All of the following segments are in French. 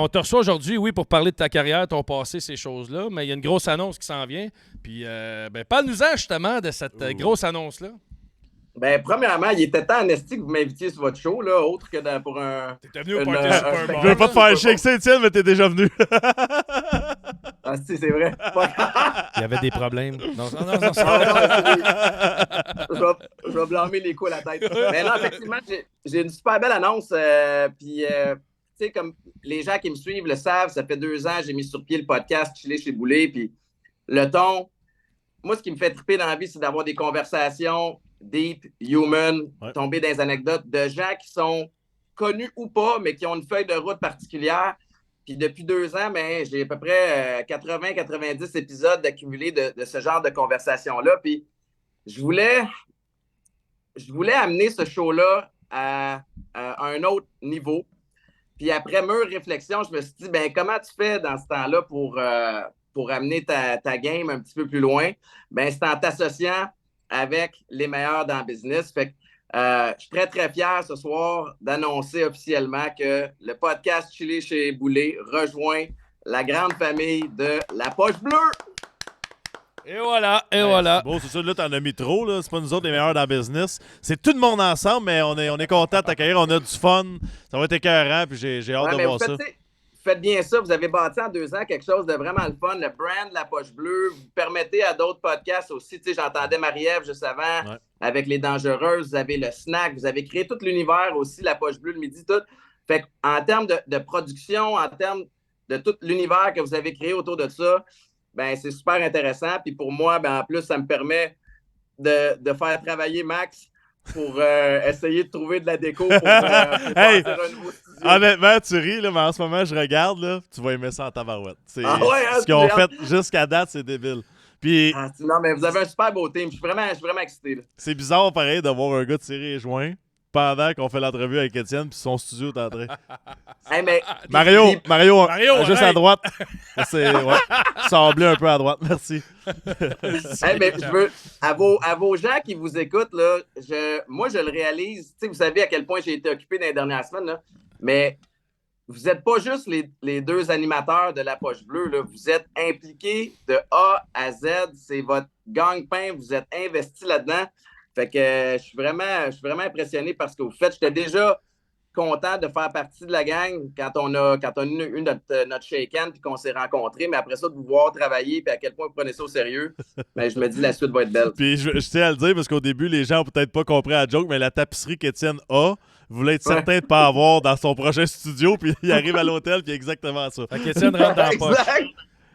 On te reçoit aujourd'hui, oui, pour parler de ta carrière, ton passé, ces choses-là, mais il y a une grosse annonce qui s'en vient. Puis, parle-nous-en justement de cette grosse annonce-là. Ben, premièrement, il était temps en esti que vous m'invitiez sur votre show, là, autre que pour un. T'es venu au party Super Bowl. Je veux pas te faire chier avec ça, Étienne, mais t'es déjà venu. Ah, si, c'est vrai. Il y avait des problèmes. Non, Je vais blâmer les coups à la tête. Mais non, effectivement, j'ai une super belle annonce. Puis, tu sais, comme les gens qui me suivent le savent, ça fait 2 ans, j'ai mis sur pied le podcast Chiller chez Boulay. Puis, le ton, moi, ce qui me fait triper dans la vie, c'est d'avoir des conversations deep, human, tomber dans les anecdotes de gens qui sont connus ou pas, mais qui ont une feuille de route particulière. Puis depuis 2 ans, ben, j'ai à peu près 80-90 épisodes accumulés de ce genre de conversation-là. Puis je voulais amener ce show-là à un autre niveau. Puis après mûre réflexion, je me suis dit, ben comment tu fais dans ce temps-là pour amener ta game un petit peu plus loin? Ben c'est en t'associant avec les meilleurs dans le business. Fait que je suis très, très fier ce soir d'annoncer officiellement que le podcast Chiller chez Boulay rejoint la grande famille de La Poche Bleue. Et voilà, et voilà. Bon, c'est ça, là, t'en as mis trop, là. C'est pas nous autres les meilleurs dans le business. C'est tout le monde ensemble, mais on est content de ta carrière, on a du fun. Ça va être écœurant, puis j'ai hâte de voir ça. Faites bien ça. Vous avez bâti en 2 ans quelque chose de vraiment le fun. Le brand La Poche Bleue. Vous permettez à d'autres podcasts aussi. Tu sais, j'entendais Marie-Ève juste avant avec Les Dangereuses. Vous avez le snack. Vous avez créé tout l'univers aussi, La Poche Bleue le midi, tout. Fait en termes de production, en termes de tout l'univers que vous avez créé autour de ça, ben c'est super intéressant. Puis pour moi, ben en plus, ça me permet de faire travailler Max pour essayer de trouver de la déco pour hey, faire un nouveau studio. Honnêtement, tu ris, là, mais en ce moment, je regarde, là, tu vas aimer ça en tabarouette. Ce qu'ils ont fait jusqu'à date, c'est débile. Puis, non, mais vous avez un super beau team. Je suis vraiment excité. Là. C'est bizarre, pareil, de voir un gars tirer et joint pendant qu'on fait l'entrevue avec Étienne, puis son studio est en train. Hey, mais... Mario, juste à droite. C'est sablé un peu à droite, merci. Hey, mais je veux, à vos gens qui vous écoutent, là, moi, je le réalise. Vous savez à quel point j'ai été occupé dans les dernières semaines, là, mais vous n'êtes pas juste les 2 animateurs de La Poche Bleue. Là, vous êtes impliqués de A à Z. C'est votre gang-pain. Vous êtes investis là-dedans. Fait que je suis vraiment impressionné par ce que vous faites. J'étais déjà content de faire partie de la gang quand on a eu notre shake-hand puis qu'on s'est rencontrés. Mais après ça, de vous voir travailler puis à quel point vous prenez ça au sérieux, ben, je me dis la suite va être belle. Puis je tiens à le dire parce qu'au début, les gens n'ont peut-être pas compris la joke, mais la tapisserie qu'Étienne a, voulait être certain de ne pas avoir dans son prochain studio, puis il arrive à l'hôtel, puis exactement ça. Fait qu'Étienne rentre dans la poche.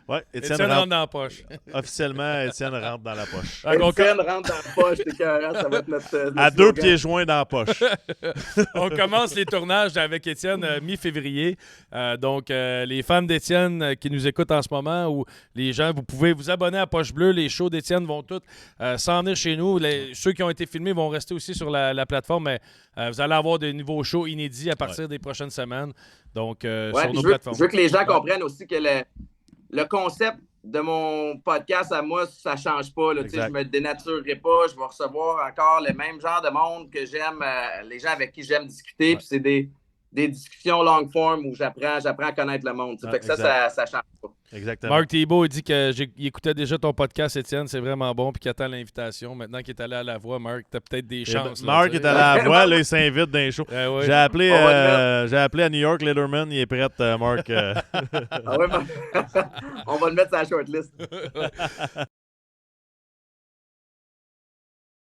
Ouais, Étienne rentre dans la poche. Officiellement, Étienne rentre dans la poche. Étienne rentre dans la poche, c'est carré, ça va être notre à 2 pieds joints dans la poche. On commence les tournages avec Étienne mi-février. Donc, les fans d'Étienne qui nous écoutent en ce moment, ou les gens, vous pouvez vous abonner à Poche Bleue. Les shows d'Étienne vont tous s'en venir chez nous. Ceux qui ont été filmés vont rester aussi sur la plateforme, mais vous allez avoir de nouveaux shows inédits à partir des prochaines semaines. Donc, sur nos plateformes. Je veux que les gens comprennent aussi que le concept de mon podcast à moi, ça ne change pas. Là, je ne me dénaturerai pas. Je vais recevoir encore le même genre de monde que j'aime, les gens avec qui j'aime discuter. Puis c'est des discussions long form où j'apprends à connaître le monde. Fait que ça ne change pas. Exactement. Marc Thibault, il dit qu'il écoutait déjà ton podcast, Étienne. C'est vraiment bon. Puis qu'il attend l'invitation. Maintenant qu'il est allé à La Voix, Marc, tu as peut-être des chances. Marc est allé à La Voix. Là, il s'invite dans les shows. Ouais. J'ai appelé à New York, Letterman. Il est prêt, Marc. On va le mettre sur la shortlist.